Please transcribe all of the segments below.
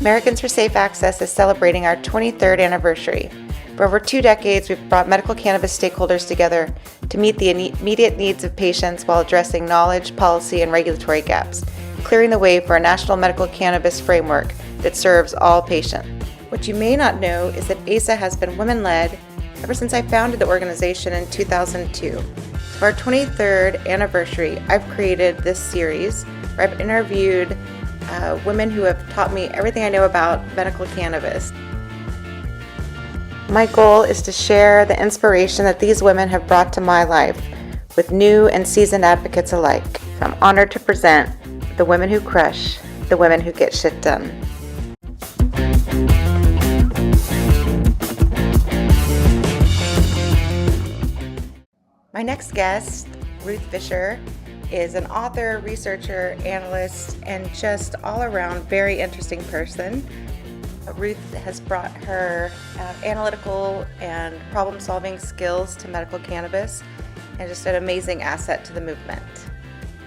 Americans for Safe Access is celebrating our 23rd anniversary. For over 2 decades, we've brought medical cannabis stakeholders together to meet the immediate needs of patients while addressing knowledge, policy, and regulatory gaps, clearing the way for a national medical cannabis framework that serves all patients. What you may not know is that ASA has been women-led ever since I founded the organization in 2002. For our 23rd anniversary, I've created this series where I've interviewed women who have taught me everything I know about medical cannabis. My goal is to share the inspiration that these women have brought to my life with new and seasoned advocates alike. So I'm honored to present the women who crush, the women who get shit done. My next guest, Ruth Fisher, is an author, researcher, analyst, and just all around very interesting person. Ruth has brought her analytical and problem-solving skills to medical cannabis and just an amazing asset to the movement.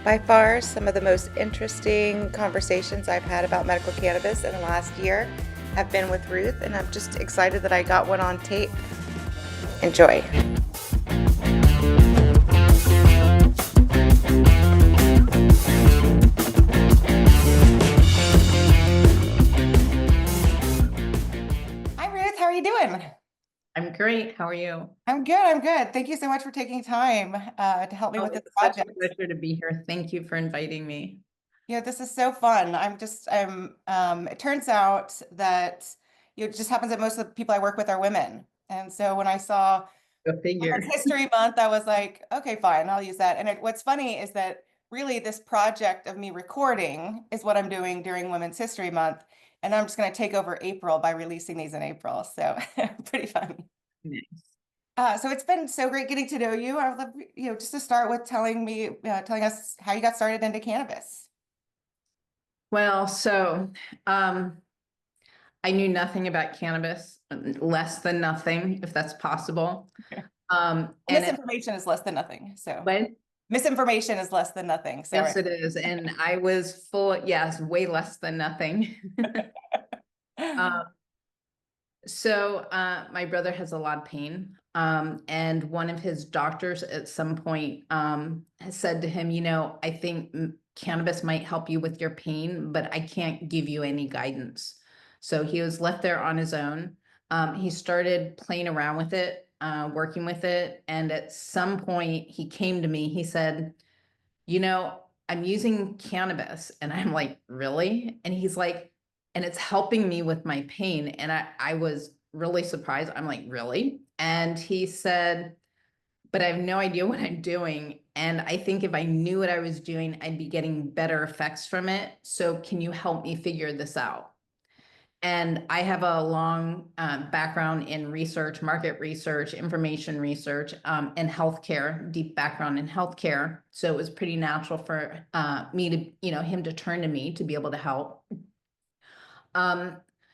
By far, some of the most interesting conversations I've had about medical cannabis in the last year have been with Ruth, and I'm just excited that I got one on tape. Enjoy. How are you doing? I'm great. How are you? I'm good. Thank you so much for taking time to help me with this project. It's such a pleasure to be here. Thank you for inviting me. Yeah, this is so fun. It turns out that it just happens that most of the people I work with are women. And so when I saw Go figure. Women's History Month, I was like, okay, fine, I'll use that. And what's funny is that really this project of me recording is what I'm doing during Women's History Month. And I'm just going to take over April by releasing these in April. So pretty fun. Nice. So it's been so great getting to know you. I would love, just to start with telling us how you got started into cannabis. Well, I knew nothing about cannabis, less than nothing, if that's possible. And Misinformation is less than nothing. So what? misinformation is less than nothing. So Yes, it is. And I was yes, way less than nothing. My brother has a lot of pain. And one of his doctors at some point has said to him, I think cannabis might help you with your pain, but I can't give you any guidance. So he was left there on his own. He started playing around with it, working with it. And at some point he came to me, he said, I'm using cannabis. And I'm like, really? And he's like, and it's helping me with my pain. And I was really surprised. I'm like, really? And he said, but I have no idea what I'm doing. And I think if I knew what I was doing, I'd be getting better effects from it. So can you help me figure this out? And I have a long background in research, market research, information research, and healthcare, deep background in healthcare. So it was pretty natural for me to, him to turn to me to be able to help.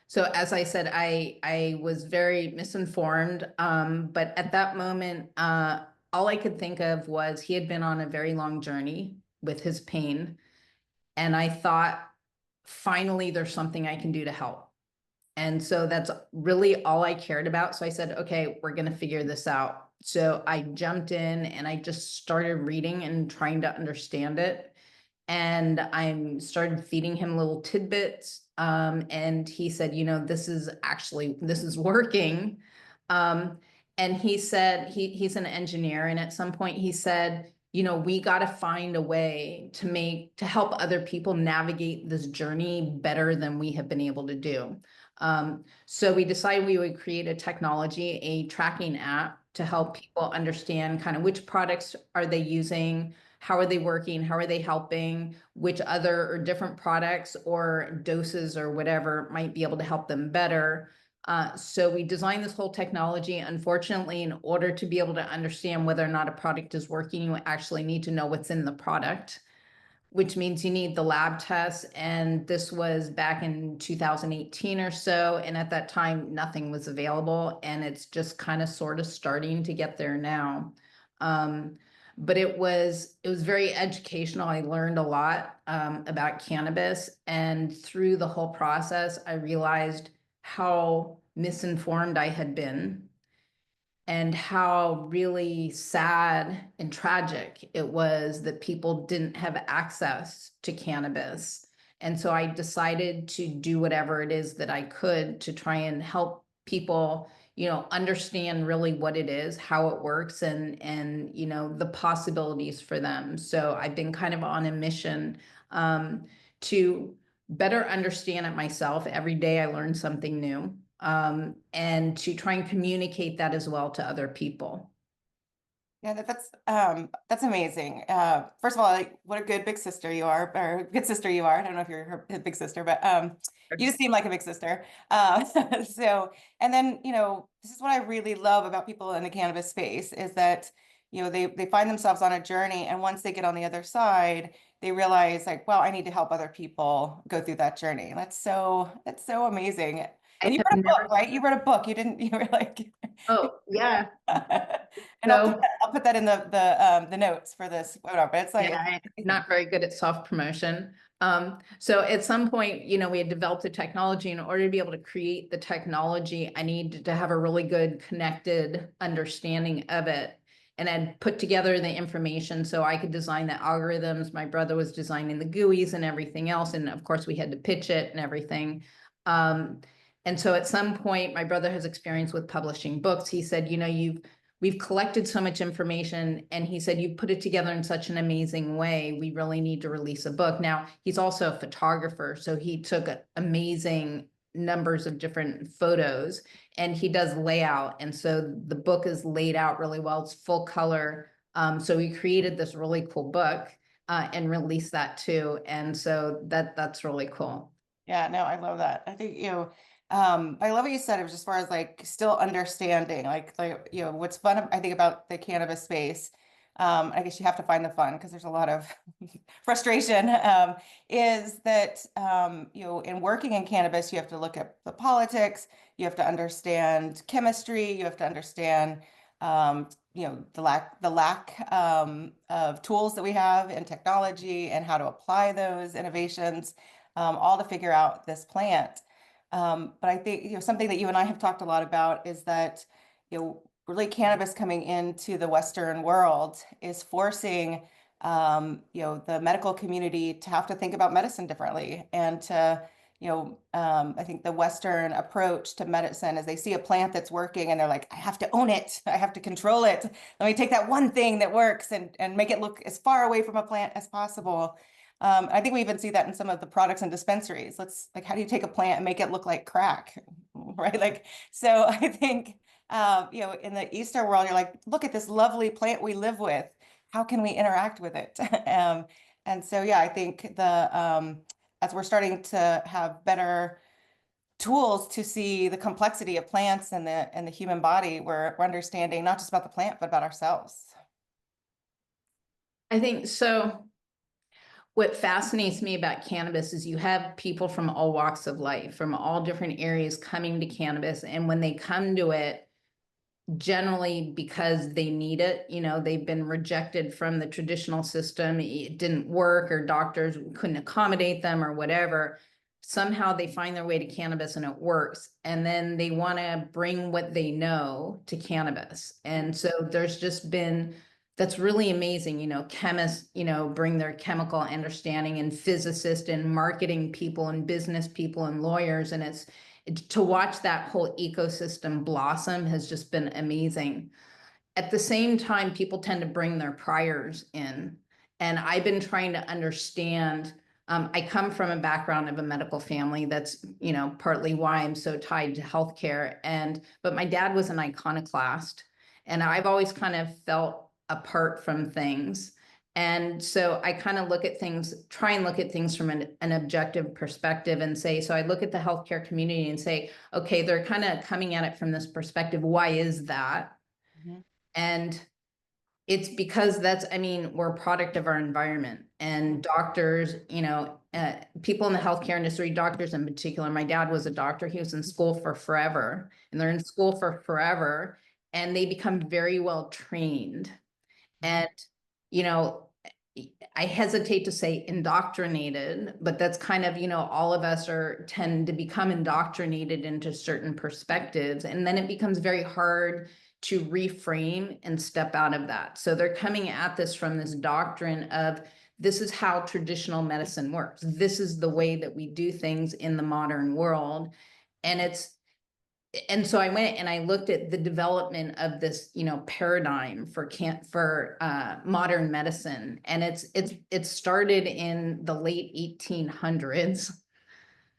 So as I said, I was very misinformed, but at that moment, all I could think of was he had been on a very long journey with his pain. And I thought, finally, there's something I can do to help. And so that's really all I cared about. So I said, okay, we're going to figure this out. So I jumped in and I just started reading and trying to understand it. And I started feeding him little tidbits. And he said, this is working. And he said, he's an engineer. And at some point he said, we got to find a way to help other people navigate this journey better than we have been able to do. So we decided we would create a technology, a tracking app to help people understand kind of which products are they using, how are they working, how are they helping, which other or different products or doses or whatever might be able to help them better. So we designed this whole technology. Unfortunately, in order to be able to understand whether or not a product is working, you actually need to know what's in the product, which means you need the lab tests. And this was back in 2018 or so. And at that time, nothing was available. And it's just kind of sort of starting to get there now. but it was very educational. I learned a lot about cannabis, and through the whole process, I realized how misinformed I had been and how really sad and tragic it was that people didn't have access to cannabis. And so I decided to do whatever it is that I could to try and help people, understand really what it is, how it works, and the possibilities for them. So I've been kind of on a mission to better understand it myself. Every day I learn something new, and to try and communicate that as well to other people. Yeah, that's amazing. First of all, like what a good big sister you are, or good sister you are. I don't know if you're her big sister, but you seem like a big sister. So, and then this is what I really love about people in the cannabis space is that they find themselves on a journey, and once they get on the other side, they realize like, well, I need to help other people go through that journey. That's so amazing. I And you have wrote a book, never. right? You wrote a book. You were like. Oh, yeah. And So, I'll put that in the notes for this webinar, but it's like yeah, it's I'm amazing. not very good at self-promotion. So at some point, we had developed the technology. In order to be able to create the technology, I needed to have a really good connected understanding of it. And I'd put together the information so I could design the algorithms. My brother was designing the GUIs and everything else. And of course, we had to pitch it and everything. Um, and so at some point, my brother has experience with publishing books. He said, we've collected so much information, and he said, you put it together in such an amazing way. We really need to release a book. Now, he's also a photographer, so he took amazing numbers of different photos, and he does layout. And so the book is laid out really well. It's full color. So we created this really cool book and released that too. And so that's really cool. Yeah, no, I love that. I think I love what you said. It was as far as like still understanding, like what's fun. I think about the cannabis space. I guess you have to find the fun because there's a lot of frustration. Is that in working in cannabis, you have to look at the politics. You have to understand chemistry. You have to understand the lack of tools that we have in technology and how to apply those innovations, all to figure out this plant. But I think something that you and I have talked a lot about is that really cannabis coming into the Western world is forcing the medical community to have to think about medicine differently and to I think the Western approach to medicine is they see a plant that's working and they're like, I have to own it. I have to control it. Let me take that one thing that works and make it look as far away from a plant as possible. I think we even see that in some of the products and dispensaries. How do you take a plant and make it look like crack, right? So I think, in the Eastern world, you're like, look at this lovely plant we live with. How can we interact with it? And so, yeah, I think as we're starting to have better tools to see the complexity of plants and the human body, we're understanding not just about the plant, but about ourselves. I think so. What fascinates me about cannabis is you have people from all walks of life, from all different areas coming to cannabis. And when they come to it, generally because they need it, they've been rejected from the traditional system. It didn't work, or doctors couldn't accommodate them, or whatever. Somehow they find their way to cannabis and it works. And then they want to bring what they know to cannabis. And so there's just been, that's really amazing. Chemists, bring their chemical understanding, and physicists and marketing people and business people and lawyers. And to watch that whole ecosystem blossom has just been amazing. At the same time, people tend to bring their priors in. And I've been trying to understand. I come from a background of a medical family. That's, partly why I'm so tied to healthcare. But my dad was an iconoclast, and I've always kind of felt apart from things. And so I kind of try and look at things from an objective perspective and say, so I look at the healthcare community and say, okay, they're kind of coming at it from this perspective. Why is that? Mhm. And it's because we're a product of our environment, and doctors, people in the healthcare industry, doctors in particular. My dad was a doctor. He was in school for forever, and they're in school for forever, and they become very well trained. And you know, I hesitate to say indoctrinated, but that's kind of, all of us tend to become indoctrinated into certain perspectives. And then it becomes very hard to reframe and step out of that. So they're coming at this from this doctrine of this is how traditional medicine works. This is the way that we do things in the modern world. And so I went and I looked at the development of this, paradigm for modern medicine, and it started in the late 1800s,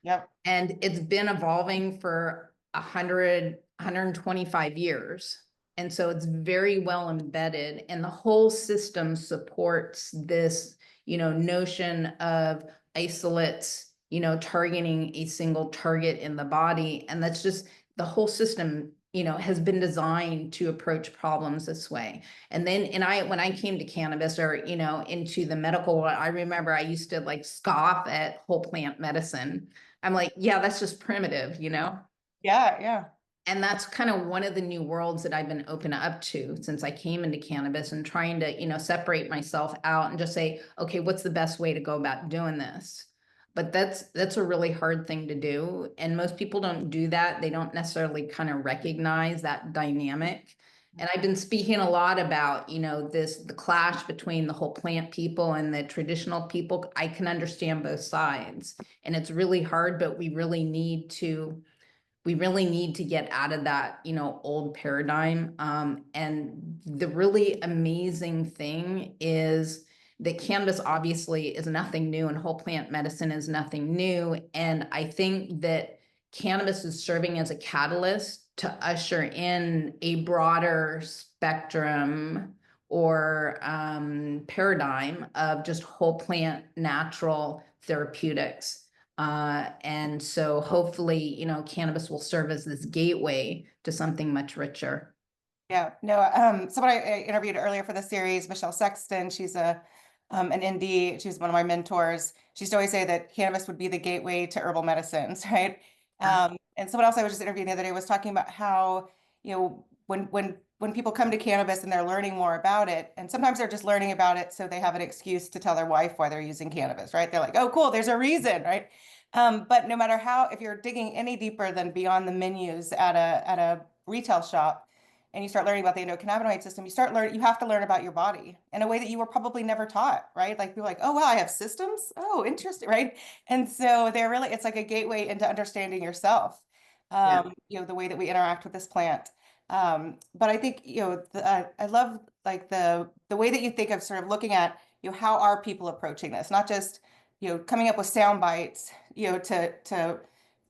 Yep. and it's been evolving for 125 years. And so it's very well embedded, and the whole system supports this, notion of isolates, targeting a single target in the body. And that's just the whole system, has been designed to approach problems this way. And then, when I came to cannabis, or, into the medical world, I remember I used to like scoff at whole plant medicine. I'm like, yeah, that's just primitive, Yeah, yeah. And that's kind of one of the new worlds that I've been open up to since I came into cannabis, and trying to, separate myself out and just say, okay, what's the best way to go about doing this? But that's a really hard thing to do. And most people don't do that. They don't necessarily kind of recognize that dynamic. And I've been speaking a lot about, the clash between the whole plant people and the traditional people. I can understand both sides, and it's really hard, but we really need to get out of that, old paradigm. And the really amazing thing is that cannabis obviously is nothing new, and whole plant medicine is nothing new. And I think that cannabis is serving as a catalyst to usher in a broader spectrum, or paradigm of just whole plant natural therapeutics. And so hopefully, cannabis will serve as this gateway to something much richer. Yeah, no, someone I interviewed earlier for the series, Michelle Sexton, she's an ND, she's one of my mentors. She used to always say that cannabis would be the gateway to herbal medicines, right? And someone else I was just interviewing the other day was talking about how, when people come to cannabis and they're learning more about it, and sometimes they're just learning about it so they have an excuse to tell their wife why they're using cannabis, right? They're like, oh, cool, there's a reason, right? But no matter how, if you're digging any deeper than beyond the menus at a retail shop, and you start learning about the endocannabinoid system, you have to learn about your body in a way that you were probably never taught, right? Like people are like, oh, wow, I have systems. Oh, interesting, right? And so it's like a gateway into understanding yourself, Yeah. the way that we interact with this plant. But I think, I love like the way that you think of sort of looking at, how are people approaching this, not just, coming up with sound bites, to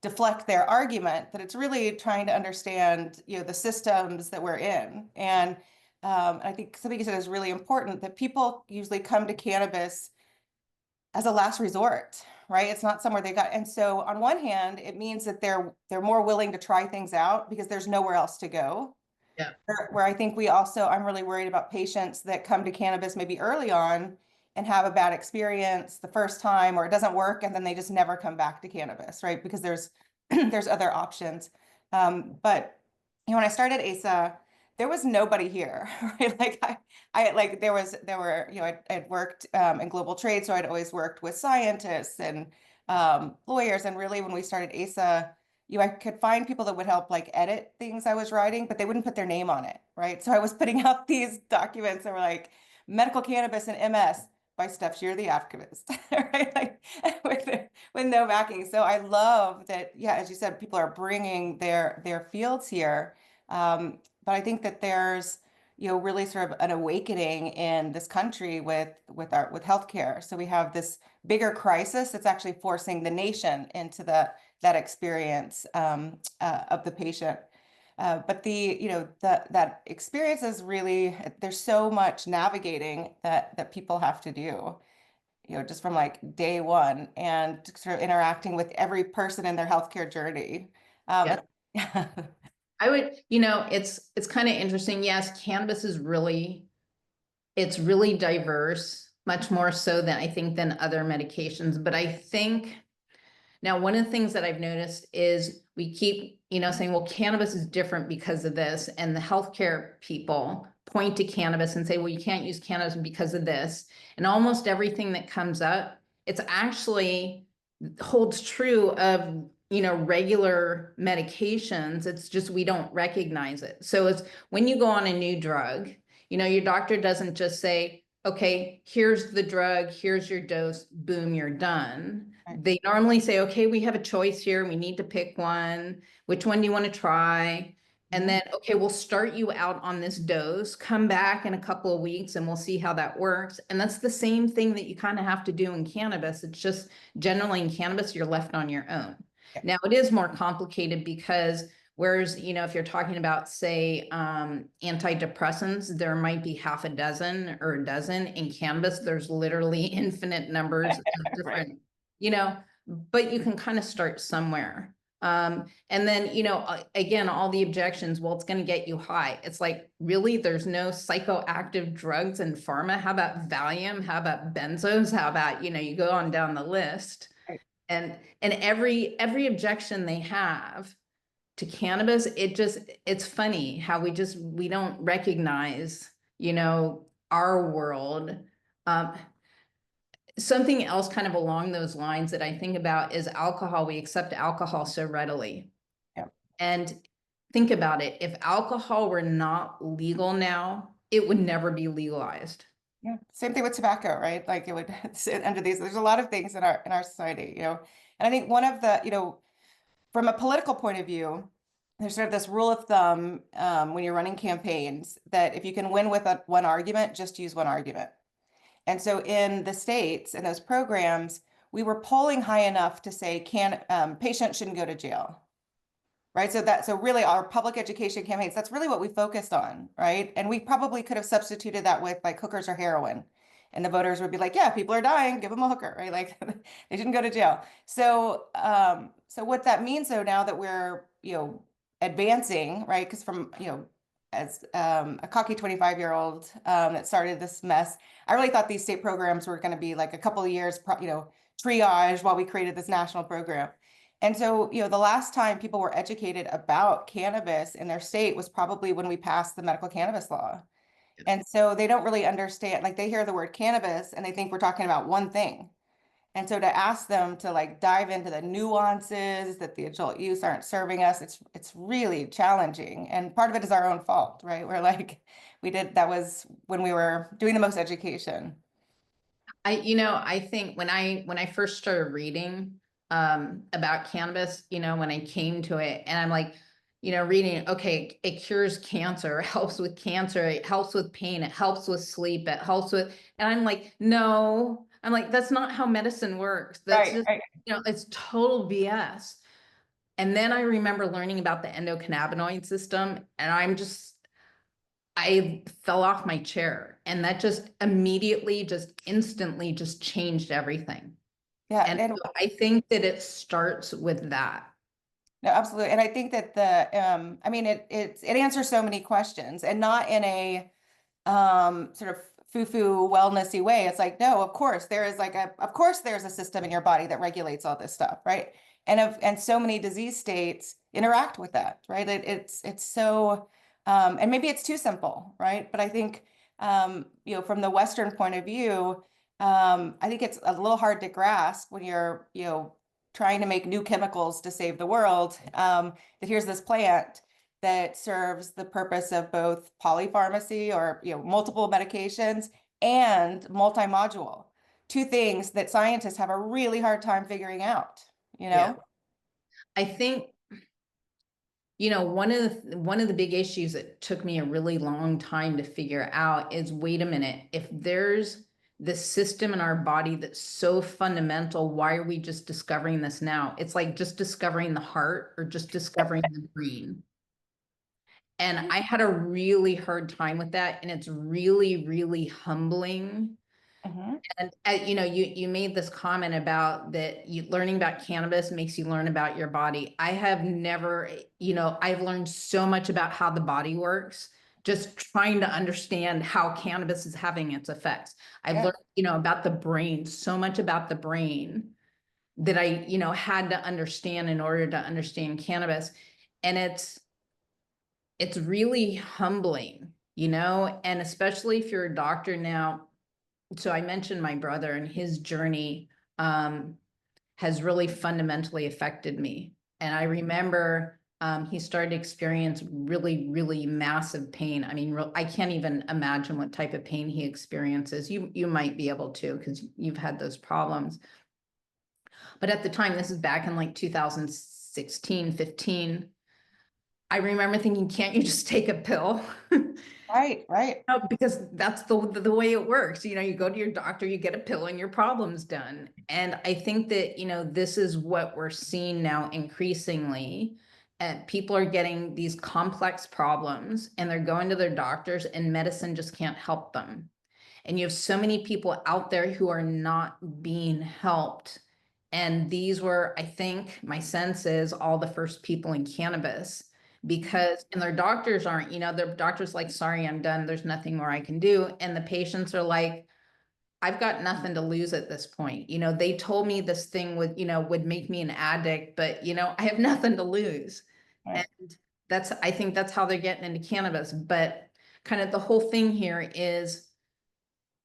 deflect their argument, that it's really trying to understand, the systems that we're in. And I think something you said is really important, that people usually come to cannabis as a last resort, right? It's not somewhere they got. And so on one hand, it means that they're more willing to try things out because there's nowhere else to go. Yeah. Where I think I'm really worried about patients that come to cannabis maybe early on and have a bad experience the first time, or it doesn't work, and then they just never come back to cannabis, right? Because there's there's other options. But when I started ASA, there was nobody here, right? Like I like there were I'd worked in global trade, so I'd always worked with scientists and lawyers, and really when we started ASA, I could find people that would help like edit things I was writing, but they wouldn't put their name on it, right? So I was putting out these documents that were like medical cannabis and MS by Steph Sherer, the activist, right? Like with no backing. So I love that, yeah, as you said, people are bringing their fields here. But I think that there's, really sort of an awakening in this country with healthcare. So we have this bigger crisis that's actually forcing the nation into that experience of the patient. But that experience is really, there's so much navigating that people have to do, just from like day one, and sort of interacting with every person in their healthcare journey. Yeah. I would, it's kind of interesting. Yes, cannabis it's really diverse, much more so than I think than other medications. But I think now one of the things that I've noticed is we keep, saying, well, cannabis is different because of this. And the healthcare people point to cannabis and say, well, you can't use cannabis because of this. And almost everything that comes up, it's actually holds true of, regular medications. It's just we don't recognize it. So it's when you go on a new drug, your doctor doesn't just say, okay, here's the drug, here's your dose, boom, you're done. Right. They normally say, okay, we have a choice here. We need to pick one. Which one do you want to try? And then, okay, we'll start you out on this dose, come back in a couple of weeks and we'll see how that works. And that's the same thing that you kind of have to do in cannabis. It's just generally in cannabis, you're left on your own. Yeah. Now, it is more complicated because whereas, if you're talking about, say, antidepressants, there might be half a dozen or a dozen. In cannabis, there's literally infinite numbers of Right. different, but you can kind of start somewhere. And then, again, all the objections, well, it's going to get you high. It's like, really, there's no psychoactive drugs in pharma. How about Valium? How about benzos? How about, you go on down the list. Right. And every objection they have to cannabis, it's funny how we don't recognize, our world. Something else kind of along those lines that I think about is alcohol. We accept alcohol so readily. Yeah. And think about it. If alcohol were not legal now, it would never be legalized. Yeah. Same thing with tobacco, right? Like it would sit under these. There's a lot of things in our society, And I think one of the, from a political point of view, there's sort of this rule of thumb when you're running campaigns that if you can win with one argument, just use one argument. And so in the States, in those programs, we were polling high enough to say patients shouldn't go to jail. Right. So really our public education campaigns, that's really what we focused on. Right. And we probably could have substituted that with like hookers or heroin. And the voters would be like, yeah, people are dying, give them a hooker, right? Like they shouldn't go to jail. So what that means though, now that we're, advancing, right? Because from, as a cocky 25-year-old that started this mess, I really thought these state programs were going to be like a couple of years, triage while we created this national program. And so, the last time people were educated about cannabis in their state was probably when we passed the medical cannabis law. And so they don't really understand, like they hear the word cannabis and they think we're talking about one thing. And so to ask them to like dive into the nuances that the adult use aren't serving us, it's really challenging. And part of it is our own fault, right? We're like, that was when we were doing the most education. I think when I first started reading about cannabis, when I came to it and I'm like, reading, okay, it cures cancer, it helps with cancer, it helps with pain, it helps with sleep, it helps with, and I'm like, no, I'm like, that's not how medicine works. That's Right, just, right. it's total BS. And then I remember learning about the endocannabinoid system, and I fell off my chair, and that just immediately, just instantly, just changed everything. Yeah, And and so I think that it starts with that. no, absolutely. And I think that I mean, it answers so many questions and not in a sort of foo-foo wellnessy way. It's like, no, of course there is of course there's a system in your body that regulates all this stuff, right? And so many disease states interact with that, right? It's so and maybe it's too simple, right? But I think from the Western point of view, I think it's a little hard to grasp when you're, trying to make new chemicals to save the world, that here's this plant that serves the purpose of both polypharmacy or multiple medications and multi-module, two things that scientists have a really hard time figuring out, Yeah. I think, one of the big issues that took me a really long time to figure out is, wait a minute, if there's this system in our body that's so fundamental, why are we just discovering this now? It's like just discovering the heart or just discovering the brain. And I had a really hard time with that. And it's really, really humbling. Mhm. And you made this comment about that learning about cannabis makes you learn about your body. I have never, I've learned so much about how the body works, just trying to understand how cannabis is having its effects. I've Yeah. learned, about the brain, so much about the brain. that I, had to understand in order to understand cannabis. And it's really humbling, and especially if you're a doctor now. So I mentioned my brother, and his journey has really fundamentally affected me. And I remember he started to experience really, really massive pain. I mean, I can't even imagine what type of pain he experiences. You might be able to, because you've had those problems. But at the time, this is back in like 2016, 15. I remember thinking, can't you just take a pill? Right, right. No, because that's the way it works. You go to your doctor, you get a pill, and your problem's done. And I think that, this is what we're seeing now increasingly. And people are getting these complex problems, and they're going to their doctors, and medicine just can't help them. And you have so many people out there who are not being helped. And these were, I think, my sense is, all the first people in cannabis, because, and their doctors aren't, their doctors like, sorry, I'm done. There's nothing more I can do. And the patients are like, I've got nothing to lose at this point. They told me this thing would make me an addict, but I have nothing to lose. Right. And I think that's how they're getting into cannabis. But kind of the whole thing here is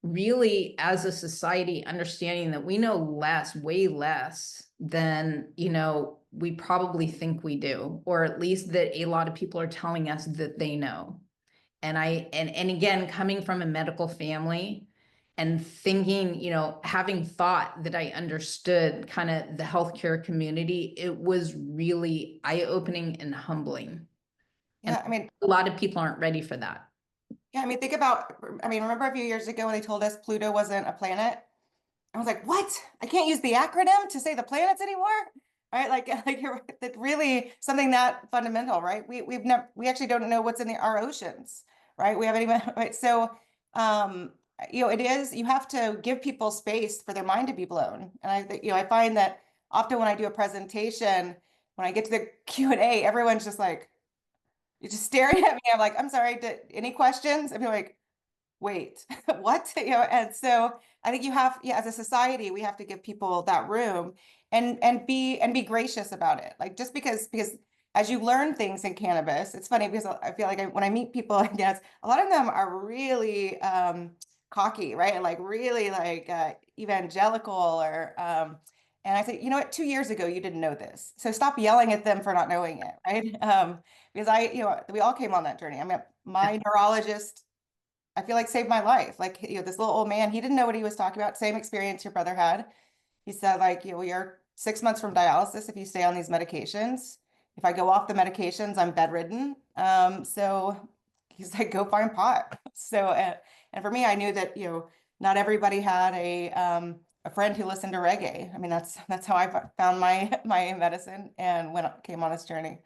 really, as a society, understanding that we know less, way less than, we probably think we do, or at least that a lot of people are telling us that they know. And again, coming from a medical family and thinking, having thought that I understood kind of the healthcare community, it was really eye-opening and humbling. And Yeah, I mean, a lot of people aren't ready for that. yeah, I mean, think about, I mean, remember a few years ago when they told us Pluto wasn't a planet? I was like, what? I can't use the acronym to say the planets anymore? Right? Like you're right, that really something that fundamental, right? We actually don't know what's in our oceans, right? We haven't even, right? So, it is, you have to give people space for their mind to be blown. And I find that often when I do a presentation, when I get to the Q&A, everyone's just like, you're just staring at me. I'm like, I'm sorry, any questions? I'm like, wait, what? And so I think yeah, as a society, we have to give people that room and be gracious about it. Like just because as you learn things in cannabis, it's funny because I feel like when I meet people like that, a lot of them are really cocky, right? Like really like evangelical or and I say, you know what, 2 years ago you didn't know this. So stop yelling at them for not knowing it, right? Because we all came on that journey. I mean, my neurologist I feel like saved my life. Like, this little old man, he didn't know what he was talking about. Same experience your brother had. He said, like, you're 6 months from dialysis if you stay on these medications. If I go off the medications, I'm bedridden. So he's like, go find pot. So, and for me, I knew that, not everybody had a friend who listened to reggae. I mean, that's how I found my medicine and came on this journey.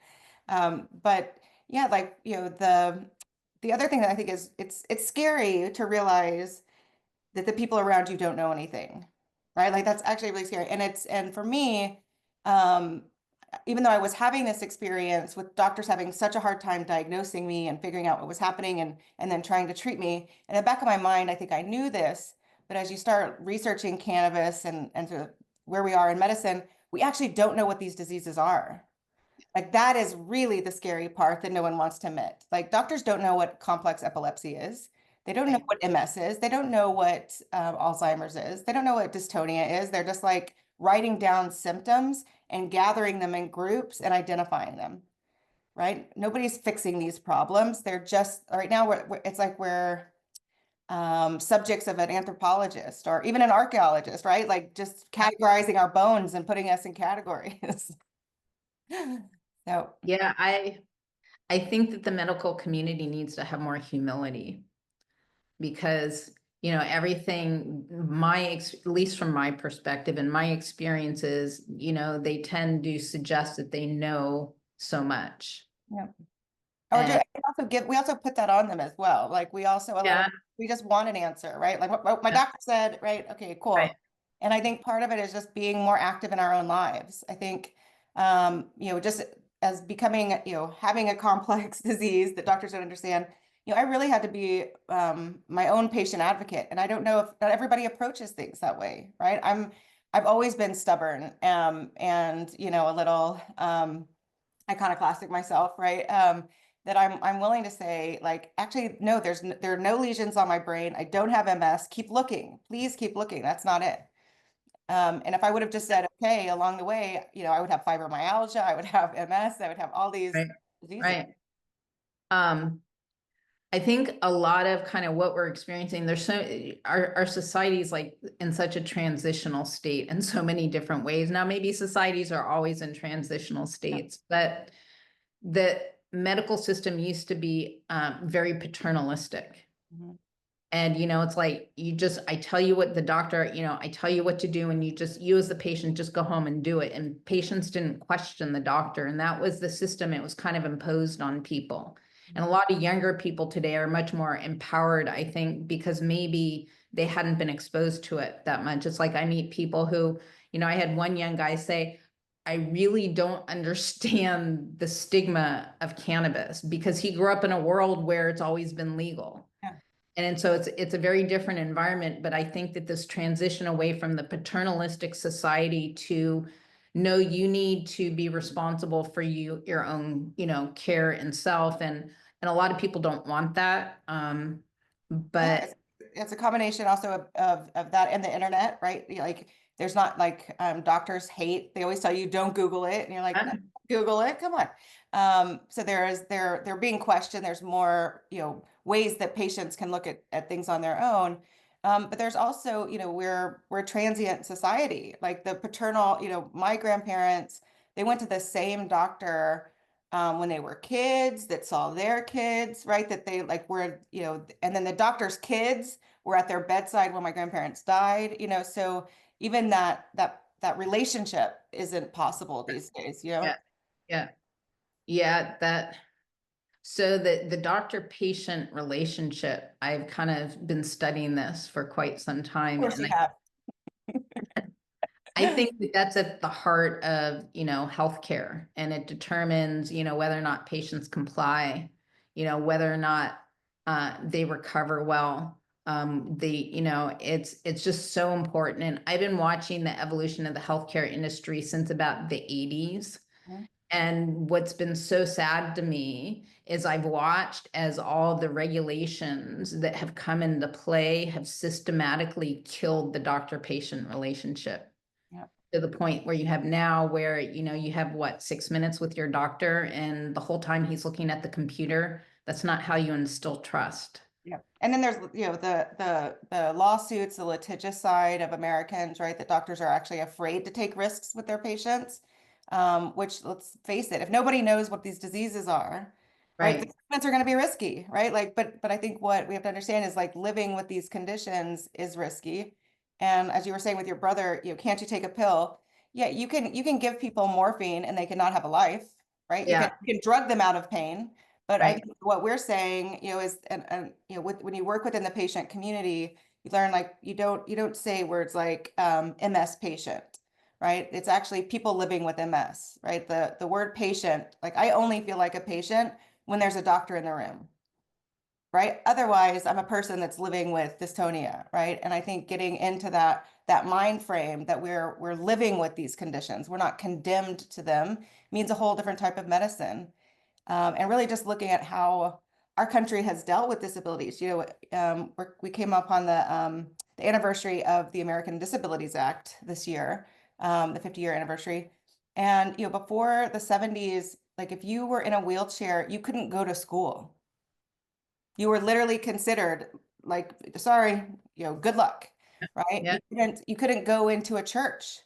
But yeah, like, the other thing that I think is it's scary to realize that the people around you don't know anything, right? Like that's actually really scary. And for me, um, even though I was having this experience with doctors having such a hard time diagnosing me and figuring out what was happening and then trying to treat me, in the back of my mind, I think I knew this, but as you start researching cannabis and sort of where we are in medicine, we actually don't know what these diseases are. Like that is really the scary part that no one wants to admit. Like doctors don't know what complex epilepsy is. They don't know Right. what MS is. They don't know what Alzheimer's is. They don't know what dystonia is. They're just like writing down symptoms and gathering them in groups and identifying them, right? Nobody's fixing these problems. They're just right now it's like we're subjects of an anthropologist or even an archaeologist, right? Like just categorizing our bones and putting us in categories. So. Yeah, I think that the medical community needs to have more humility, because everything, at least from my perspective and my experiences, they tend to suggest that they know so much. Yeah. Or And we also put that on them as well. Like we also, a lot of, yeah, we just want an answer, right? Like what my doctor said, right? Okay, right. cool. And I think part of it is just being more active in our own lives. I think, just as becoming, having a complex disease that doctors don't understand, I really had to be my own patient advocate. And I don't know if not everybody approaches things that way, right? I've always been stubborn, and a little iconoclastic myself, right? That I'm willing to say, like, actually, no, there are no lesions on my brain. I don't have MS. Keep looking, please keep looking. That's not it. And if I would have just said, okay, along the way, I would have fibromyalgia, I would have MS, I would have all these Right. diseases. Right. Um, I think a lot of kind of what we're experiencing, our society is like in such a transitional state in so many different ways. Now, maybe societies are always in transitional states, but the medical system used to be very paternalistic. Mhm. And, it's like I tell you what the doctor, I tell you what to do, and you as the patient just go home and do it. And patients didn't question the doctor. And that was the system. It was kind of imposed on people. And a lot of younger people today are much more empowered, I think, because maybe they hadn't been exposed to it that much. It's like I meet people who, I had one young guy say, I really don't understand the stigma of cannabis because he grew up in a world where it's always been legal. Yeah. And so it's a very different environment, but I think that this transition away from the paternalistic society to no, you need to be responsible for your own, care and self. And a lot of people don't want that. Yeah, But it's a combination also of that and the internet, right? Like there's not like doctors hate, they always tell you don't Google it, and you're like, "No, Google it, come on." So they're being questioned. There's more, ways that patients can look at things on their own. But there's also, we're a transient society. Like the paternal, my grandparents, they went to the same doctor when they were kids, that saw their kids, right? That they like were, and then the doctor's kids were at their bedside when my grandparents died, so even that relationship isn't possible these days. yeah, yeah, yeah, so the doctor-patient relationship, I've kind of been studying this for quite some Of time. course And you have. I think that that's at the heart of, healthcare, and it determines, whether or not patients comply, whether or not they recover well. It's just so important. And I've been watching the evolution of the healthcare industry since about the 80s. Mhm. And what's been so sad to me is I've watched as all the regulations that have come into play have systematically killed the doctor-patient relationship Yeah. to the point where you have now where, you have what, 6 minutes with your doctor, and the whole time he's looking at the computer. That's not how you instill trust. Yeah. And then there's, the lawsuits, the litigious side of Americans, right? That doctors are actually afraid to take risks with their patients, which let's face it, if nobody knows what these diseases are, right, the Right. treatments are going to be risky, right? Like, but I think what we have to understand is like living with these conditions is risky. And as you were saying with your brother, can't you take a pill? Yeah, you can give people morphine and they cannot have a life, right? You can, Yeah. you can drug them out of pain. But I Right. think what we're saying, is, and when you work within the patient community, you learn like you don't say words like MS patient, right? It's actually people living with MS, right? The word patient, like I only feel like a patient when there's a doctor in the room, right? Otherwise, I'm a person that's living with dystonia, right? And I think getting into that mind frame that we're living with these conditions, we're not condemned to them, means a whole different type of medicine, and really just looking at how our country has dealt with disabilities. We came up on the anniversary of the American Disabilities Act this year, the 50-year anniversary. And before the 70s, like if you were in a wheelchair, you couldn't go to school. You were literally considered like, sorry, good luck, right? Yeah. You couldn't go into a church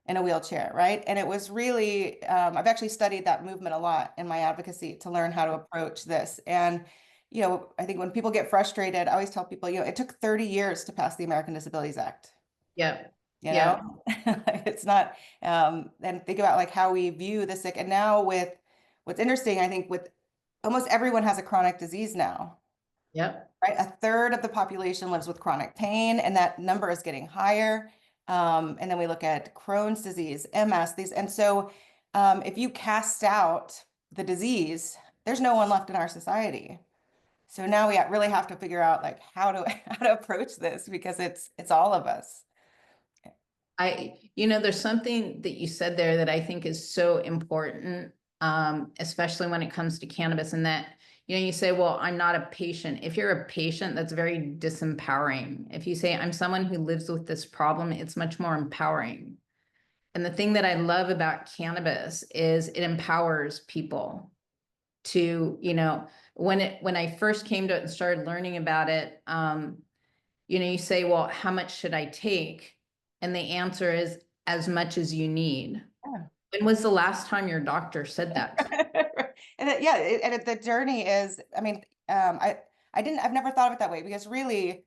in a wheelchair, right? And it was really, I've actually studied that movement a lot in my advocacy to learn how to approach this. And, I think when people get frustrated, I always tell people, it took 30 years to pass the American Disabilities Act, Yeah. you Yeah. know? It's not, and think about like how we view the sick. And now with what's interesting, I think with almost everyone has a chronic disease now, Yep. right? A third of the population lives with chronic pain, and that number is getting higher. And then we look at Crohn's disease, MS, these. And so if you cast out the disease, there's no one left in our society. So now we really have to figure out like how to how to approach this because it's all of us. There's something that you said there that I think is so important, especially when it comes to cannabis, and that, you say, well, I'm not a patient. If you're a patient, that's very disempowering. If you say, I'm someone who lives with this problem, it's much more empowering. And the thing that I love about cannabis is it empowers people to, when I first came to it and started learning about it, you say, well, how much should I take? And the answer is as much as you need. Yeah. When was the last time your doctor said that? And the journey is, I mean, I've never thought of it that way because really,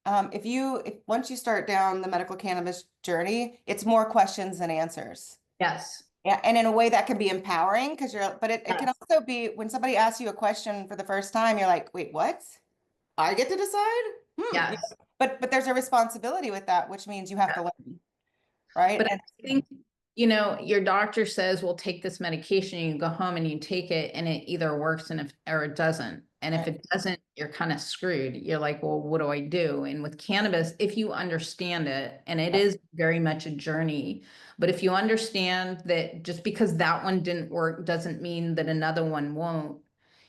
if once you start down the medical cannabis journey, it's more questions than answers. Yes. Yeah, and in a way that can be empowering because but it can Yes. also be when somebody asks you a question for the first time, you're like, wait, what? I get to decide? Yeah. Yes. But there's a responsibility with that, which means you have to learn, right? But I think, your doctor says, well, take this medication, and you go home and you take it, and it either works or it doesn't. And if Right. it doesn't, you're kind of screwed. You're like, well, what do I do? And with cannabis, if you understand it, and it is very much a journey, but if you understand that just because that one didn't work doesn't mean that another one won't.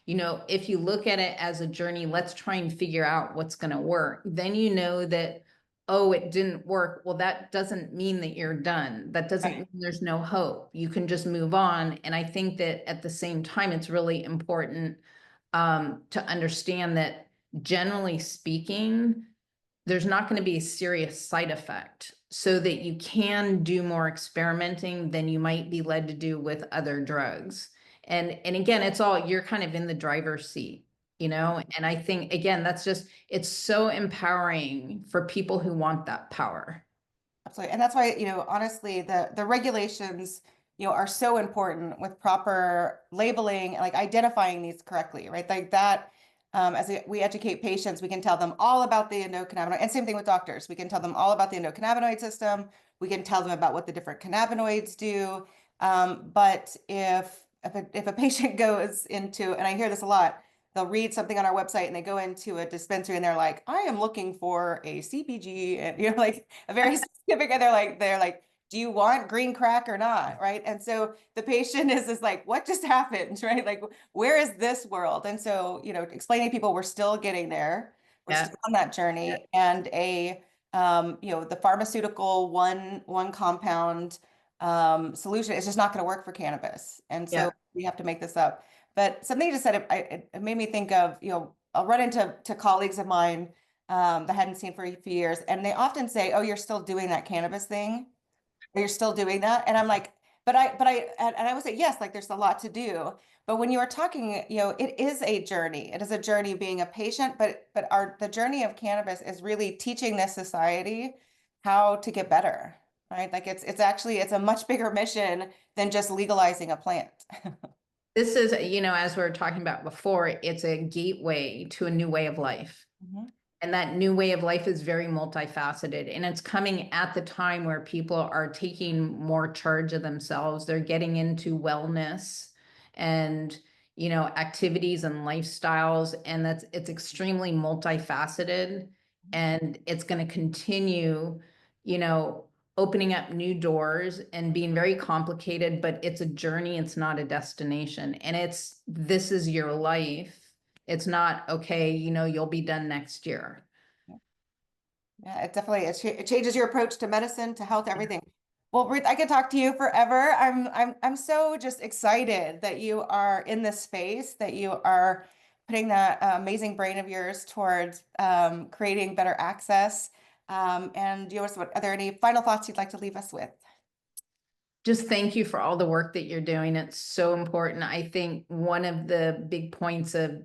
If you look at it as a journey, let's try and figure out what's going to work. Then you know that, oh, it didn't work. Well, that doesn't mean that you're done. That doesn't Right. mean there's no hope. You can just move on. And I think that at the same time, it's really important to understand that generally speaking, there's not going to be a serious side effect so that you can do more experimenting than you might be led to do with other drugs. And again, it's all, you're kind of in the driver's seat, and I think, again, it's so empowering for people who want that power. Absolutely. And that's why, honestly, the regulations, are so important with proper labeling, like identifying these correctly, right? Like that, we educate patients, we can tell them all about the endocannabinoid, and same thing with doctors. We can tell them all about the endocannabinoid system. We can tell them about what the different cannabinoids do. But if a patient goes into, and I hear this a lot, they'll read something on our website and they go into a dispensary and they're like, I am looking for a CPG, and like a very specific, and they're like, do you want green crack or not? Right. And so the patient is like, what just happened? Right. Like, where is this world? And so, explaining to people we're still getting there. We're Yeah. still on that journey. And the pharmaceutical one compound solution is just not going to work for cannabis. And so Yeah. we have to make this up. But something you just said, it made me think of, I'll run into colleagues of mine that I hadn't seen for a few years, and they often say, "Oh, you're still doing that cannabis thing, or you're still doing that." And I'm like, and I would say, yes, like there's a lot to do. But when you are talking, it is a journey. It is a journey being a patient, but the journey of cannabis is really teaching this society how to get better, right? Like it's a much bigger mission than just legalizing a plant. This is, as we were talking about before, it's a gateway to a new way of life. Mhm. And that new way of life is very multifaceted. And it's coming at the time where people are taking more charge of themselves. They're getting into wellness and, activities and lifestyles. And it's extremely multifaceted. And it's going to continue, you know, opening up new doors and being very complicated, but it's a journey. It's not a destination. And this is your life. It's not, okay, you'll be done next year. Yeah, it definitely it changes your approach to medicine, to health, everything. Well, Ruth, I could talk to you forever. I'm so just excited that you are in this space, that you are putting that amazing brain of yours towards creating better access. And are there any final thoughts you'd like to leave us with? Just thank you for all the work that you're doing. It's so important. I think one of the big points of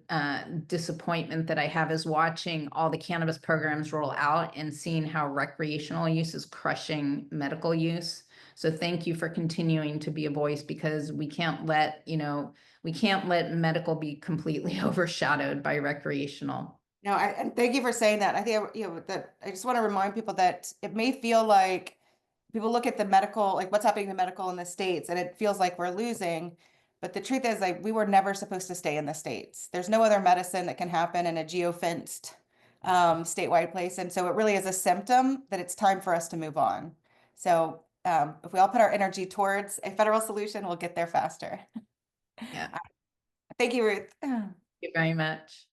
disappointment that I have is watching all the cannabis programs roll out and seeing how recreational use is crushing medical use. So thank you for continuing to be a voice, because we can't let medical be completely overshadowed by recreational. No, and thank you for saying that. I think, that I just want to remind people that it may feel like people look at the medical, like what's happening to medical in the States, and it feels like we're losing. But the truth is, like, we were never supposed to stay in the States. There's no other medicine that can happen in a geofenced statewide place. And so it really is a symptom that it's time for us to move on. So if we all put our energy towards a federal solution, we'll get there faster. Yeah. Thank you, Ruth. Thank you very much.